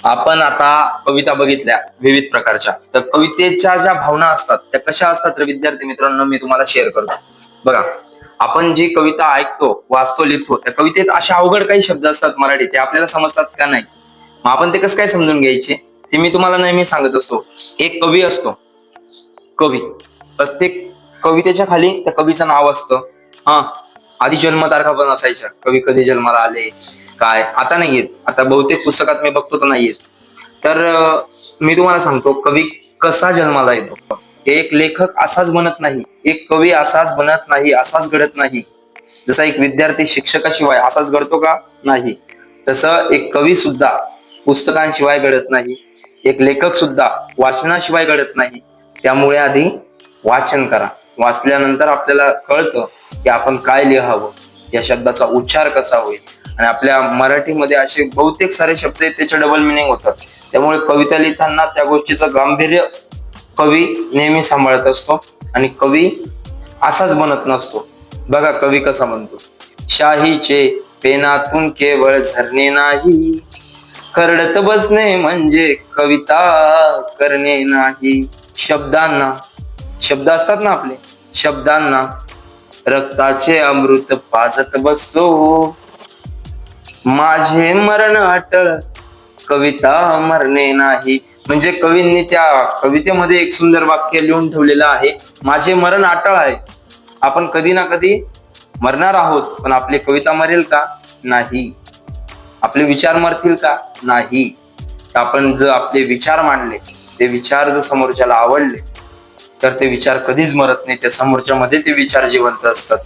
आपण आता कविता बघितल्या विविध प्रकारच्या. तर कवितेच्या ज्या भावना असतात त्या कशा असतात तर विद्यार्थी मित्रांनो मी तुम्हाला शेअर करतो. बघा, आपण जी कविता ऐकतो, वाचतो, लिहितो त्या कवितेत असे अवघड काही शब्द असतात मराठी, ते आपल्याला समजतात का नाही. मग आपण ते कसं काय समजून घ्यायचे ते मी तुम्हाला नेहमी सांगत असतो. एक कवी असतो, कवी. प्रत्येक कवितेच्या खाली त्या कवीचं नाव असतं. हा, आधी जन्मतारखा पण असायच्या, कवी कधी जन्माला आले काय, आता नाही येत. आता बहुतेक पुस्तकात मी बघतो तर नाही येत. तर मी तुम्हाला सांगतो कवी कसा जन्माला येतो. एक लेखक असाच बनत नाही, एक कवी असाच बनत नाही, असाच घडत नाही. जसा एक विद्यार्थी शिक्षकाशिवाय असाच घडतो का, नाही. तसं एक कवी सुद्धा पुस्तकांशिवाय घडत नाही, एक लेखक सुद्धा वाचनाशिवाय घडत नाही. त्यामुळे आधी वाचन करा. वाचल्यानंतर आपल्याला कळतं की आपण काय लिहावं, या शब्दाचा उच्चार कसा होईल. आणि आपल्या मराठीमध्ये असे बहुतेक सारे शब्द आहेत त्याचे डबल मिनिंग होतात. त्यामुळे कविता लिहिताना त्या गोष्टीचं गांभीर्य कवी नेहमी सांभाळत असतो आणि कवी असाच बनत नसतो. बघा कवी कसा म्हणतो. शाहीचे पेनातून केवळ झरणे नाही, खरडत बसणे म्हणजे कविता करणे नाही. शब्दांना, शब्द असतात ना आपले, शब्दांना रक्ताचे अमृत पाजत बसतो. माझे मरण अटळ, कविता मरणे नाही. म्हणजे कवींनी त्या कवितेमध्ये एक सुंदर वाक्य लिहून ठेवलेलं आहे, माझे मरण अटळ आहे. आपण कधी ना कधी मरणार आहोत, पण आपली कविता मरेल का, नाही. आपले विचार मरतील का, नाही. आपण जर आपले विचार मांडले, ते विचार जर समोरच्याला आवडले, तर ते विचार कधीच मरत नाही. त्या समोरच्या मध्ये ते विचार जिवंत असतात.